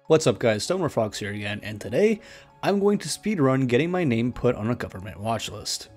What's up guys, Stoner Fox here again, and today I'm going to speedrun getting my name put on a government watch list.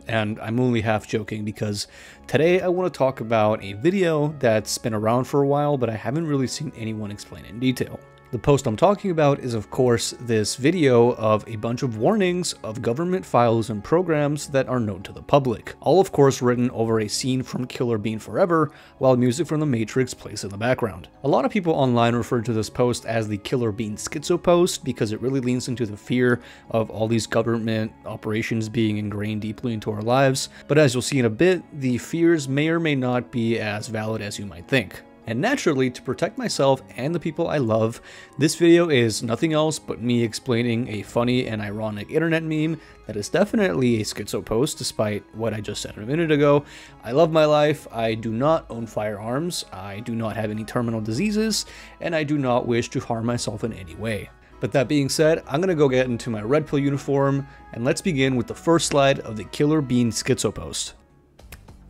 And I'm only half joking because today I want to talk about a video that's been around for a while but I haven't really seen anyone explain in detail. The post I'm talking about is of course this video of a bunch of warnings of government files and programs that are known to the public. All of course written over a scene from Killer Bean Forever while music from The Matrix plays in the background. A lot of people online refer to this post as the Killer Bean Schizopost because it really leans into the fear of all these government operations being ingrained deeply into our lives, but as you'll see in a bit, the fears may or may not be as valid as you might think. And naturally, to protect myself and the people I love, this video is nothing else but me explaining a funny and ironic internet meme that is definitely a schizo post despite what I just said a minute ago. I love my life, I do not own firearms, I do not have any terminal diseases, and I do not wish to harm myself in any way. But that being said, I'm gonna go get into my red pill uniform, and let's begin with the first slide of the Killer Bean Schizo post.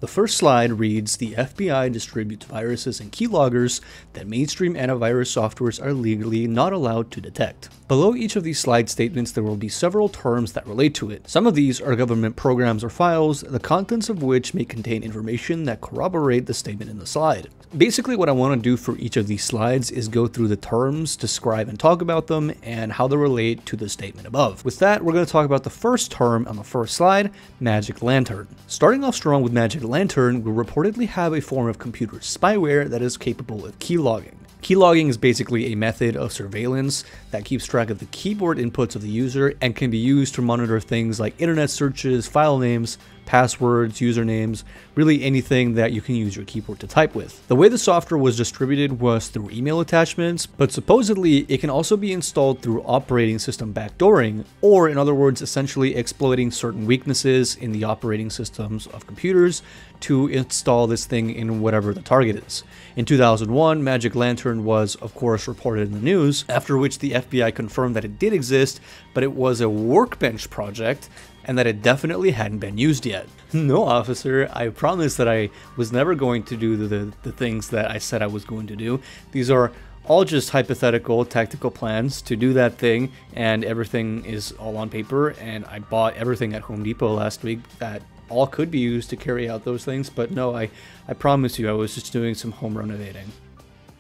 The first slide reads, "The FBI distributes viruses and keyloggers that mainstream antivirus softwares are legally not allowed to detect." Below each of these slide statements there will be several terms that relate to it. Some of these are government programs or files, the contents of which may contain information that corroborate the statement in the slide. Basically what I want to do for each of these slides is go through the terms, describe and talk about them, and how they relate to the statement above. With that, we're going to talk about the first term on the first slide, Magic Lantern. Starting off strong with Magic Lantern, we reportedly have a form of computer spyware that is capable of keylogging. Keylogging is basically a method of surveillance that keeps track of the keyboard inputs of the user and can be used to monitor things like internet searches, file names, passwords, usernames, really anything that you can use your keyboard to type with. The way the software was distributed was through email attachments, but supposedly it can also be installed through operating system backdooring, or in other words, essentially exploiting certain weaknesses in the operating systems of computers to install this thing in whatever the target is. In 2001, Magic Lantern was of course reported in the news, after which the FBI confirmed that it did exist, but it was a workbench project and that it definitely hadn't been used yet. No, officer, I promised that I was never going to do the things that I said I was going to do. These are all just hypothetical tactical plans to do that thing, and everything is all on paper, and I bought everything at Home Depot last week that all could be used to carry out those things, but no, I promise you I was just doing some home renovating.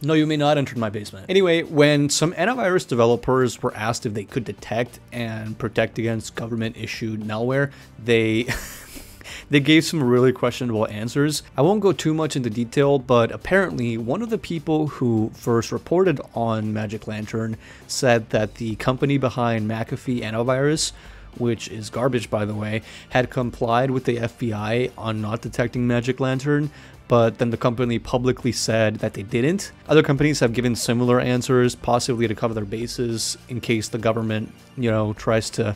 No, you may not enter my basement. Anyway, when some antivirus developers were asked if they could detect and protect against government-issued malware, they they gave some really questionable answers. I won't go too much into detail, but apparently one of the people who first reported on Magic Lantern said that the company behind McAfee Antivirus, which is garbage by the way, had complied with the FBI on not detecting Magic Lantern, but then the company publicly said that they didn't. Other companies have given similar answers, possibly to cover their bases in case the government, tries to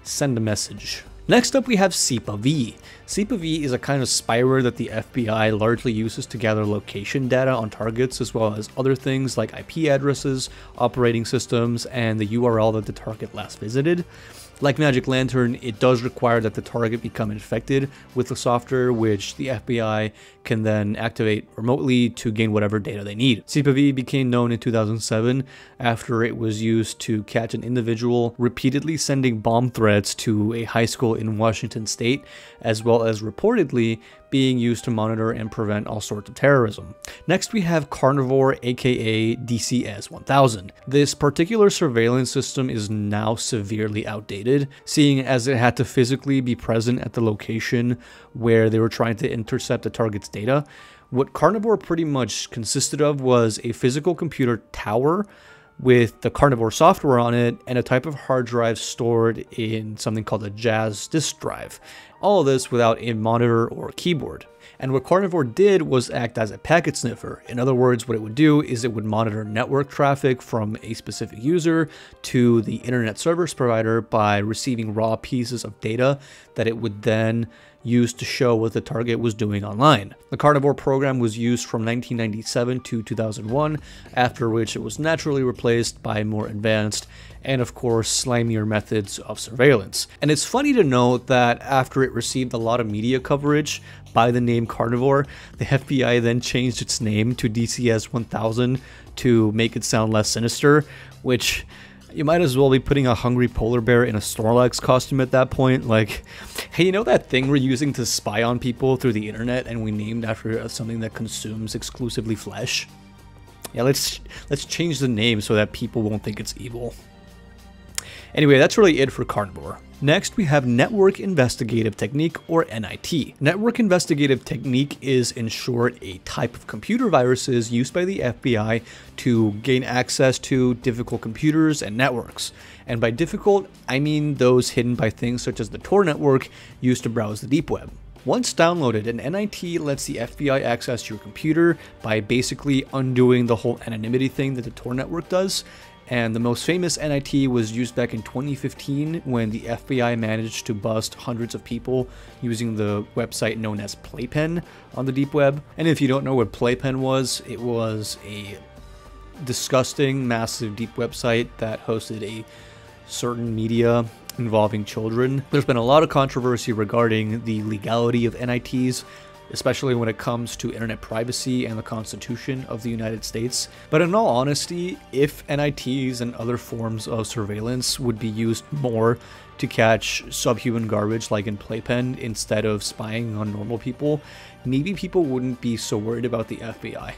send a message. Next up we have SIPA-V. SIPA-V is a kind of spyware that the FBI largely uses to gather location data on targets as well as other things like IP addresses, operating systems, and the URL that the target last visited. Like Magic Lantern, it does require that the target become infected with the software, which the FBI can then activate remotely to gain whatever data they need. SIPA-V became known in 2007 after it was used to catch an individual repeatedly sending bomb threats to a high school in Washington state, as well as reportedly being used to monitor and prevent all sorts of terrorism. Next we have Carnivore, aka DCS-1000. This particular surveillance system is now severely outdated, seeing as it had to physically be present at the location where they were trying to intercept the target's data. What Carnivore pretty much consisted of was a physical computer tower with the Carnivore software on it and a type of hard drive stored in something called a Jazz disk drive. All of this without a monitor or keyboard. And what Carnivore did was act as a packet sniffer. In other words, what it would do is it would monitor network traffic from a specific user to the internet service provider by receiving raw pieces of data that it would then use to show what the target was doing online. The Carnivore program was used from 1997 to 2001, after which it was naturally replaced by more advanced and of course slimier methods of surveillance. And it's funny to note that after it received a lot of media coverage by the name Carnivore, the FBI then changed its name to DCS-1000 to make it sound less sinister, which you might as well be putting a hungry polar bear in a Snorlax costume at that point. Like, hey, you know that thing we're using to spy on people through the internet and we named after something that consumes exclusively flesh? Yeah, let's change the name so that people won't think it's evil. Anyway, that's really it for Carnivore. Next, we have Network Investigative Technique, or NIT. Network Investigative Technique is, in short, a type of computer viruses used by the FBI to gain access to difficult computers and networks. And by difficult, I mean those hidden by things such as the Tor network used to browse the deep web. Once downloaded, an NIT lets the FBI access your computer by basically undoing the whole anonymity thing that the Tor network does. And the most famous NIT was used back in 2015 when the FBI managed to bust hundreds of people using the website known as Playpen on the deep web. And if you don't know what Playpen was, it was a disgusting, massive deep website that hosted a certain media involving children. There's been a lot of controversy regarding the legality of NITs, especially when it comes to internet privacy and the Constitution of the United States. But in all honesty, if NITs and other forms of surveillance would be used more to catch subhuman garbage like in Playpen instead of spying on normal people, maybe people wouldn't be so worried about the FBI.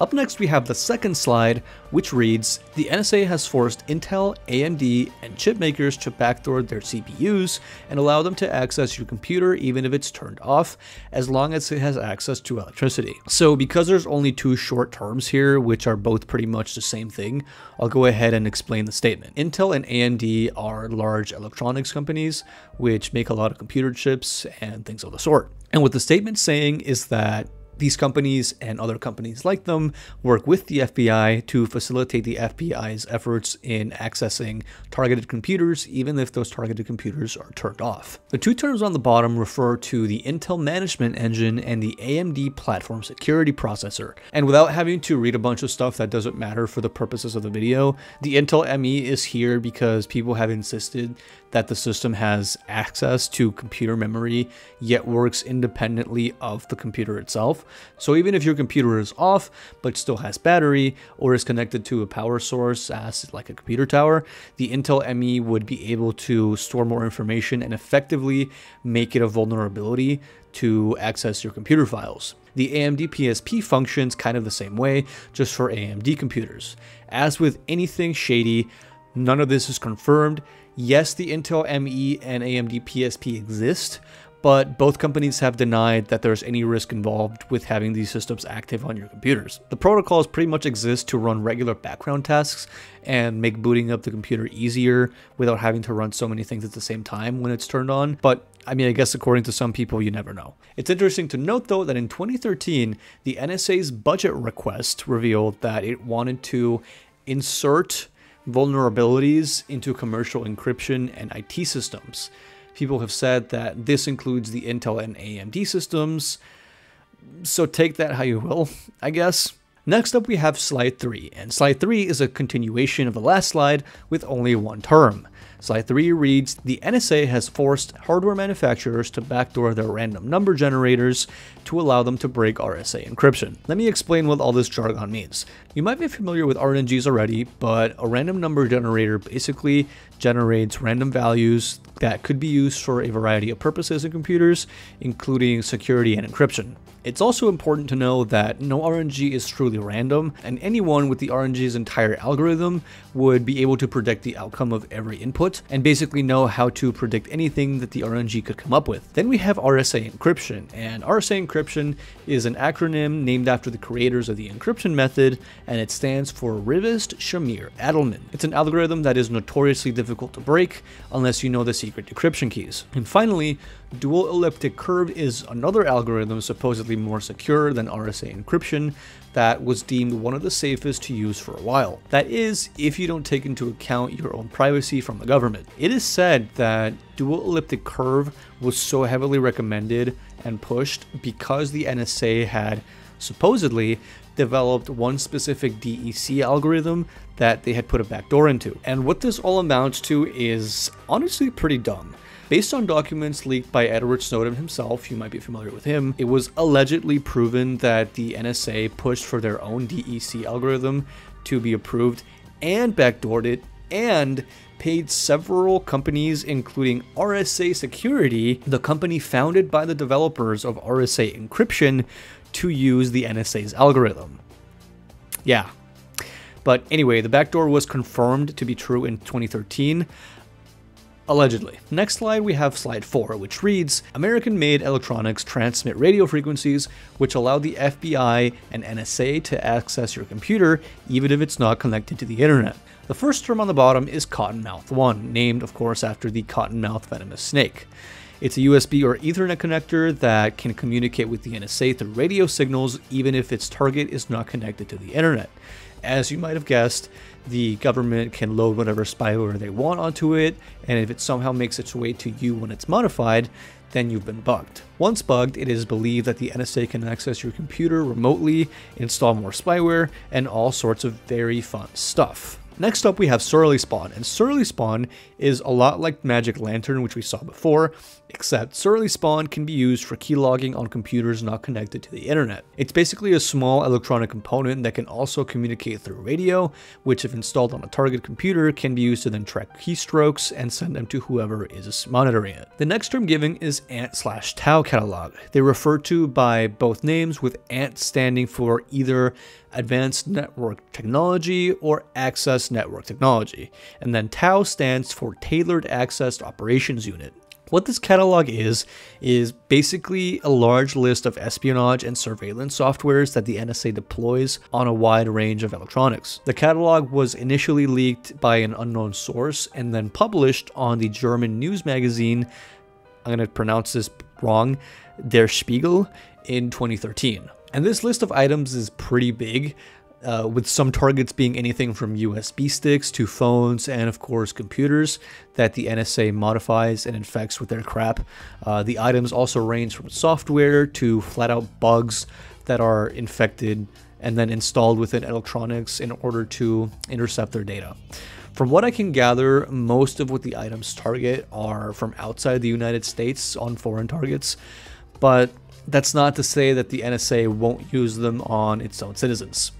Up next, we have the second slide, which reads, the NSA has forced Intel, AMD, and chip makers to backdoor their CPUs and allow them to access your computer even if it's turned off, as long as it has access to electricity. So because there's only two short terms here, which are both pretty much the same thing, I'll go ahead and explain the statement. Intel and AMD are large electronics companies, which make a lot of computer chips and things of the sort. And what the statement's saying is that these companies and other companies like them work with the FBI to facilitate the FBI's efforts in accessing targeted computers, even if those targeted computers are turned off. The two terms on the bottom refer to the Intel Management Engine and the AMD Platform Security Processor. And without having to read a bunch of stuff that doesn't matter for the purposes of the video, the Intel ME is here because people have insisted that the system has access to computer memory, yet works independently of the computer itself. So even if your computer is off, but still has battery, or is connected to a power source as like a computer tower, the Intel ME would be able to store more information and effectively make it a vulnerability to access your computer files. The AMD PSP functions kind of the same way, just for AMD computers. As with anything shady, none of this is confirmed. Yes, the Intel ME and AMD PSP exist, but both companies have denied that there's any risk involved with having these systems active on your computers. The protocols pretty much exist to run regular background tasks and make booting up the computer easier without having to run so many things at the same time when it's turned on, but I mean, I guess according to some people, you never know. It's interesting to note, though, that in 2013, the NSA's budget request revealed that it wanted to insert vulnerabilities into commercial encryption and IT systems. People have said that this includes the Intel and AMD systems, so take that how you will, I guess. Next up, we have slide 3, and slide 3 is a continuation of the last slide with only one term. Slide 3 reads, the NSA has forced hardware manufacturers to backdoor their random number generators to allow them to break RSA encryption. Let me explain what all this jargon means. You might be familiar with RNGs already, but a random number generator basically generates random values that could be used for a variety of purposes in computers, including security and encryption. It's also important to know that no RNG is truly random, and anyone with the RNG's entire algorithm would be able to predict the outcome of every input, and basically know how to predict anything that the RNG could come up with. Then we have RSA encryption, and RSA encryption is an acronym named after the creators of the encryption method, and it stands for Rivest, Shamir, Adelman. It's an algorithm that is notoriously difficult to break unless you know the secret decryption keys. And finally, dual elliptic curve is another algorithm supposedly more secure than RSA encryption that was deemed one of the safest to use for a while. That is, if you don't take into account your own privacy from the government. It is said that dual elliptic curve was so heavily recommended and pushed because the NSA had supposedly developed one specific DEC algorithm that they had put a backdoor into. And what this all amounts to is honestly pretty dumb. Based on documents leaked by Edward Snowden himself, you might be familiar with him, it was allegedly proven that the NSA pushed for their own DEC algorithm to be approved and backdoored it, and paid several companies, including RSA Security, the company founded by the developers of RSA encryption, to use the NSA's algorithm. Yeah. But anyway, the backdoor was confirmed to be true in 2013. Allegedly. Next slide, we have slide 4, which reads, American-made electronics transmit radio frequencies, which allow the FBI and NSA to access your computer, even if it's not connected to the internet. The first term on the bottom is Cottonmouth 1, named, of course, after the cottonmouth venomous snake. It's a USB or Ethernet connector that can communicate with the NSA through radio signals, even if its target is not connected to the internet. As you might have guessed, the government can load whatever spyware they want onto it, and if it somehow makes its way to you when it's modified, then you've been bugged. Once bugged, it is believed that the NSA can access your computer remotely, install more spyware, and all sorts of very fun stuff. Next up, we have Surly Spawn, and Surly Spawn is a lot like Magic Lantern, which we saw before, except Surly Spawn can be used for keylogging on computers not connected to the internet. It's basically a small electronic component that can also communicate through radio, which if installed on a target computer can be used to then track keystrokes and send them to whoever is monitoring it. The next term given is ANT/TAO catalog. They're referred to by both names, with ANT standing for either Advanced Network Technology or Access Network Technology, and then TAO stands for Tailored Access Operations Unit. What this catalog is basically a large list of espionage and surveillance softwares that the NSA deploys on a wide range of electronics. The catalog was initially leaked by an unknown source and then published on the German news magazine, I'm going to pronounce this wrong, Der Spiegel, in 2013. And this list of items is pretty big, with some targets being anything from USB sticks to phones and of course computers that the NSA modifies and infects with their crap. The items also range from software to flat out bugs that are infected and then installed within electronics in order to intercept their data. From what I can gather, most of what the items target are from outside the United States on foreign targets, but that's not to say that the NSA won't use them on its own citizens.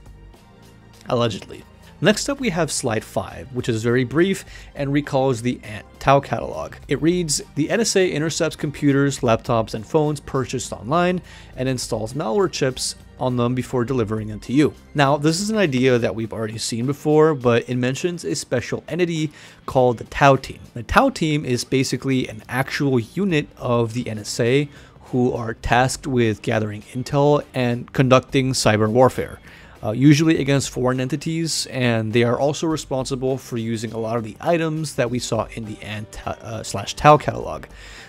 Allegedly. Next up, we have slide 5, which is very brief and recalls the ANT/TAO catalog. It reads, the NSA intercepts computers, laptops, and phones purchased online and installs malware chips on them before delivering them to you. Now, this is an idea that we've already seen before, but it mentions a special entity called the TAO team. The TAO team is basically an actual unit of the NSA who are tasked with gathering intel and conducting cyber warfare, usually against foreign entities, and they are also responsible for using a lot of the items that we saw in the ANT/TAO catalog.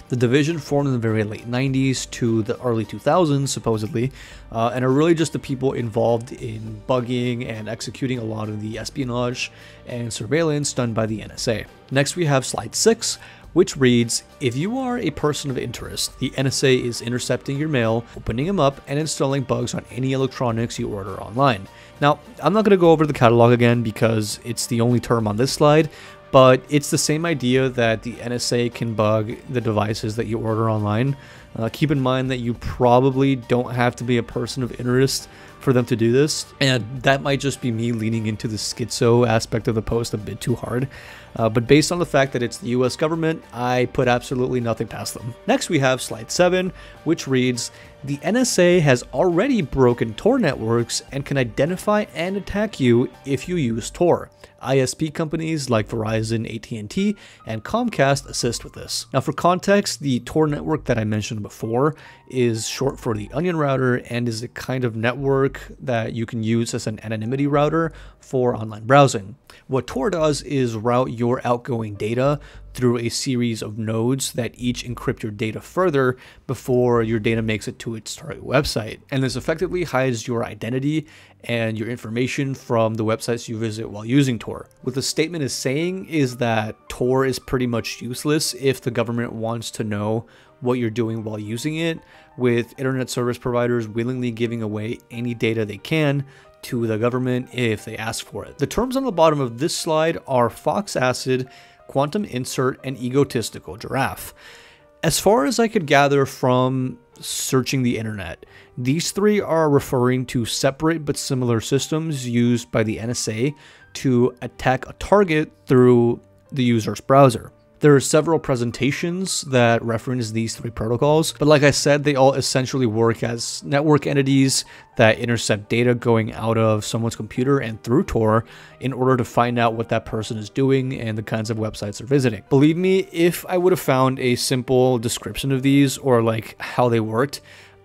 The division formed in the very late 90s to the early 2000s, supposedly, and are really just the people involved in bugging and executing a lot of the espionage and surveillance done by the NSA. Next, we have slide 6, which reads, if you are a person of interest, the NSA is intercepting your mail, opening them up, and installing bugs on any electronics you order online. Now, I'm not going to go over the catalog again because it's the only term on this slide, but it's the same idea that the NSA can bug the devices that you order online. Keep in mind that you probably don't have to be a person of interest for them to do this, and that might just be me leaning into the schizo aspect of the post a bit too hard. But based on the fact that it's the US government, I put absolutely nothing past them. Next, we have slide 7, which reads, the NSA has already broken Tor networks and can identify and attack you if you use Tor. ISP companies like Verizon, AT&T, and Comcast assist with this. Now, for context, the Tor network that I mentioned before is short for the Onion router and is a kind of network that you can use as an anonymity router for online browsing. What Tor does is route your outgoing data through a series of nodes that each encrypt your data further before your data makes it to its target website. And this effectively hides your identity and your information from the websites you visit while using Tor. What the statement is saying is that Tor is pretty much useless if the government wants to know what you're doing while using it, with internet service providers willingly giving away any data they can to the government if they ask for it. The terms on the bottom of this slide are Fox Acid, Quantum Insert, and Egotistical Giraffe. As far as I could gather from searching the internet. These three are referring to separate but similar systems used by the NSA to attack a target through the user's browser. There are several presentations that reference these three protocols, but like I said, they all essentially work as network entities that intercept data going out of someone's computer and through Tor in order to find out what that person is doing and the kinds of websites they're visiting. Believe me, if I would have found a simple description of these or like how they worked,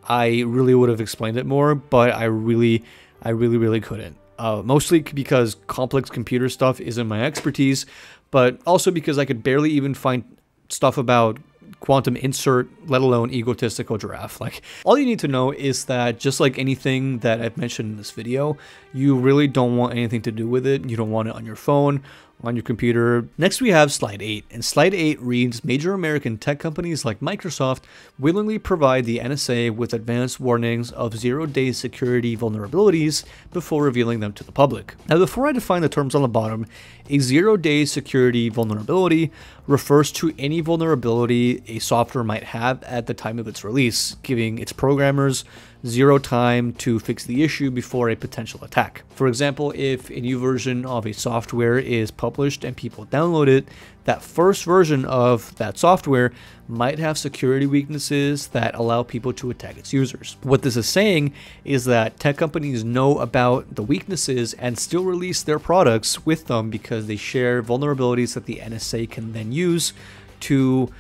I really would have explained it more, but I really couldn't. Mostly because complex computer stuff isn't my expertise, but also because I could barely even find stuff about quantum insert, let alone egotistical giraffe. Like, all you need to know is that just like anything that I've mentioned in this video, you really don't want anything to do with it. You don't want it on your phone, on your computer. Next we have slide 8, and slide 8 reads, major American tech companies like Microsoft willingly provide the NSA with advanced warnings of zero-day security vulnerabilities before revealing them to the public. Now, before I define the terms on the bottom, a zero-day security vulnerability refers to any vulnerability a software might have at the time of its release, giving its programmers zero time to fix the issue before a potential attack. For example, if a new version of a software is published and people download it, that first version of that software might have security weaknesses that allow people to attack its users. What this is saying is that tech companies know about the weaknesses and still release their products with them because they share vulnerabilities that the NSA can then use to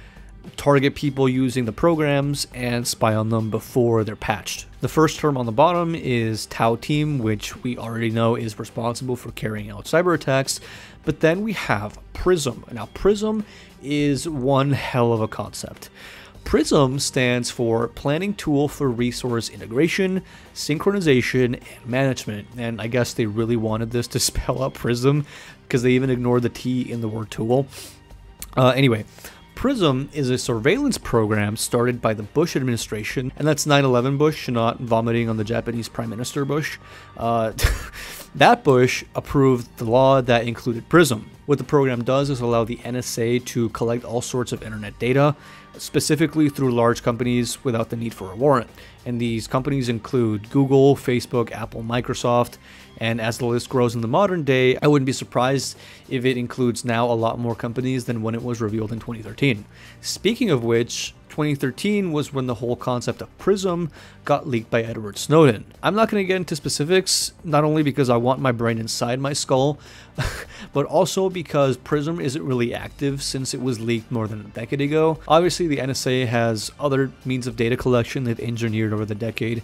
target people using the programs and spy on them before they're patched. The first term on the bottom is Tau Team, which we already know is responsible for carrying out cyber attacks. But then we have Prism. Now, Prism is one hell of a concept. Prism stands for Planning Tool for Resource Integration, Synchronization, and Management. And I guess they really wanted this to spell out Prism because they even ignored the T in the word tool. Anyway, Prism is a surveillance program started by the Bush administration, and that's 9/11 Bush, not vomiting on the Japanese Prime Minister Bush. That Bush approved the law that included Prism. What the program does is allow the NSA to collect all sorts of internet data, specifically through large companies without the need for a warrant. And these companies include Google, Facebook, Apple, Microsoft, and as the list grows in the modern day, I wouldn't be surprised if it includes now a lot more companies than when it was revealed in 2013. Speaking of which, 2013 was when the whole concept of Prism got leaked by Edward Snowden. I'm not going to get into specifics, not only because I want my brain inside my skull, but also because Prism isn't really active since it was leaked more than a decade ago. Obviously, the NSA has other means of data collection they've engineered over the decade,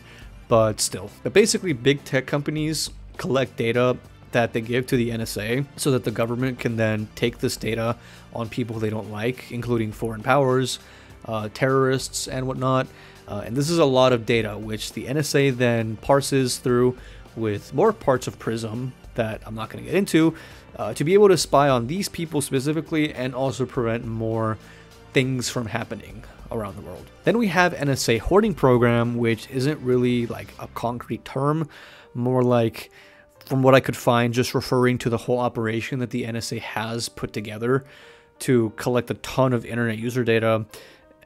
but still. But basically, big tech companies collect data that they give to the NSA so that the government can then take this data on people they don't like, including foreign powers, terrorists, and whatnot. And this is a lot of data, which the NSA then parses through with more parts of Prism that I'm not going to get into, to be able to spy on these people specifically and also prevent more things from happening around the world. Then we have NSA hoarding program, which isn't really like a concrete term, more like, from what I could find, just referring to the whole operation that the NSA has put together to collect a ton of internet user data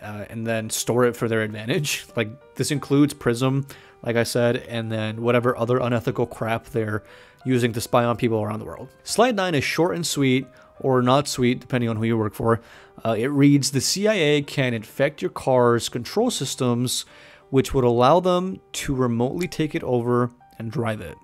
and then store it for their advantage. Like, this includes Prism, like I said, and then whatever other unethical crap they're using to spy on people around the world. Slide 9 is short and sweet, or not sweet, depending on who you work for. It reads, the CIA can infect your car's control systems, which would allow them to remotely take it over and drive it.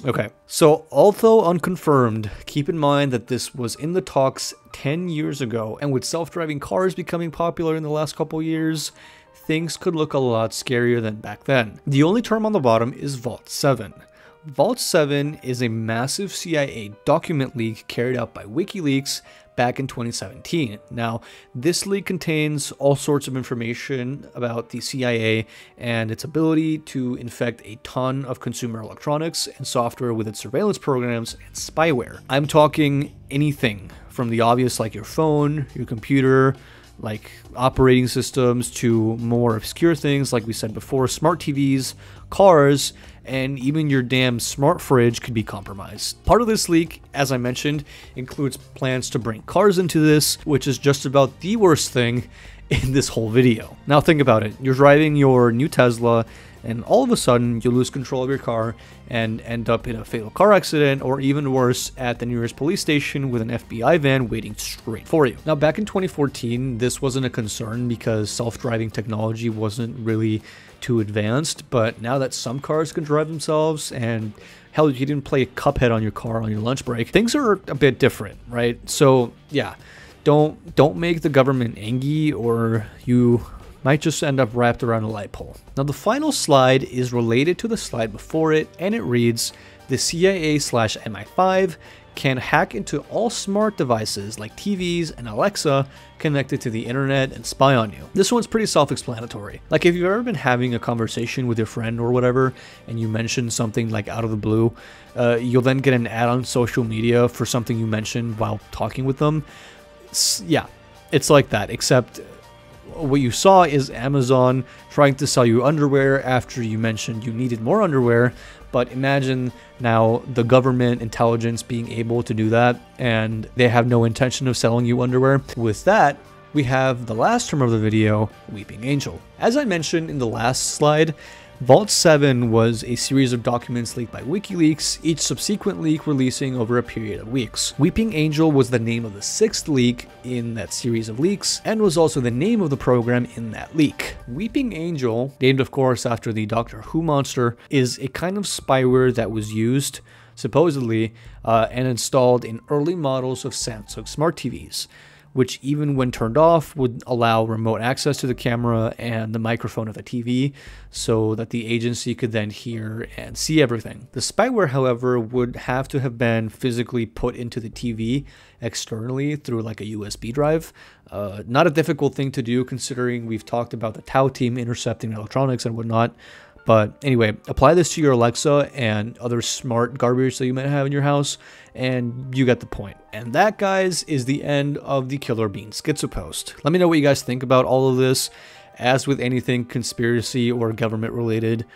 Okay, so although unconfirmed, keep in mind that this was in the talks 10 years ago, and with self-driving cars becoming popular in the last couple years, things could look a lot scarier than back then. The only term on the bottom is Vault 7. Vault 7 is a massive CIA document leak carried out by WikiLeaks back in 2017. Now, this leak contains all sorts of information about the CIA and its ability to infect a ton of consumer electronics and software with its surveillance programs and spyware. I'm talking anything from the obvious like your phone, your computer, like operating systems, to more obscure things like we said before, smart TVs, cars, and even your damn smart fridge could be compromised. Part of this leak, as I mentioned, includes plans to bring cars into this, which is just about the worst thing in this whole video. Now think about it. You're driving your new Tesla and all of a sudden you lose control of your car and end up in a fatal car accident, or even worse, at the nearest police station with an FBI van waiting straight for you. Now back in 2014, this wasn't a concern because self-driving technology wasn't really too advanced, but now that some cars can drive themselves, and hell, you didn't play Cuphead on your car on your lunch break, things are a bit different, right? So yeah, don't make the government angry, or you might just end up wrapped around a light pole. Now the final slide is related to the slide before it, and it reads, the CIA/MI5 can hack into all smart devices like TVs and Alexa connected to the internet and spy on you. This one's pretty self-explanatory. Like if you've ever been having a conversation with your friend or whatever, and you mention something like out of the blue, you'll then get an ad on social media for something you mentioned while talking with them. Yeah, it's like that, except what you saw is Amazon trying to sell you underwear after you mentioned you needed more underwear. But imagine now the government intelligence being able to do that, and they have no intention of selling you underwear. With that, we have the last term of the video, Weeping Angel. As I mentioned in the last slide, Vault 7 was a series of documents leaked by WikiLeaks, each subsequent leak releasing over a period of weeks. Weeping Angel was the name of the 6th leak in that series of leaks, and was also the name of the program in that leak. Weeping Angel, named of course after the Doctor Who monster, is a kind of spyware that was used, supposedly, and installed in early models of Samsung smart TVs, which even when turned off would allow remote access to the camera and the microphone of the TV so that the agency could then hear and see everything. The spyware, however, would have to have been physically put into the TV externally through like a USB drive. Not a difficult thing to do considering we've talked about the Tau team intercepting electronics and whatnot. But anyway, apply this to your Alexa and other smart garbage that you might have in your house, and you get the point. And that, guys, is the end of the Killer Bean Schizopost. Let me know what you guys think about all of this. As with anything conspiracy or government related,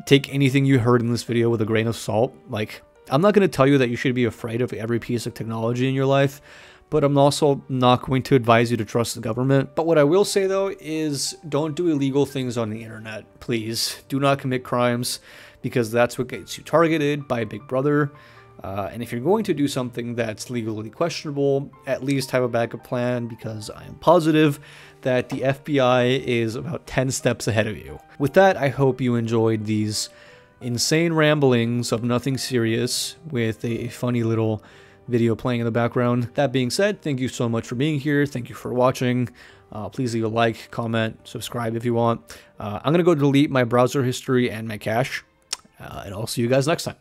take anything you heard in this video with a grain of salt. Like, I'm not going to tell you that you should be afraid of every piece of technology in your life, but I'm also not going to advise you to trust the government. But what I will say, though, is don't do illegal things on the internet. Please do not commit crimes, because that's what gets you targeted by Big Brother. And if you're going to do something that's legally questionable, at least have a backup plan, because I am positive that the FBI is about 10 steps ahead of you. With that, I hope you enjoyed these insane ramblings of nothing serious with a funny little video playing in the background. That being said, thank you so much for being here. Thank you for watching. Please leave a like, comment, subscribe if you want. I'm going to go delete my browser history and my cache, and I'll see you guys next time.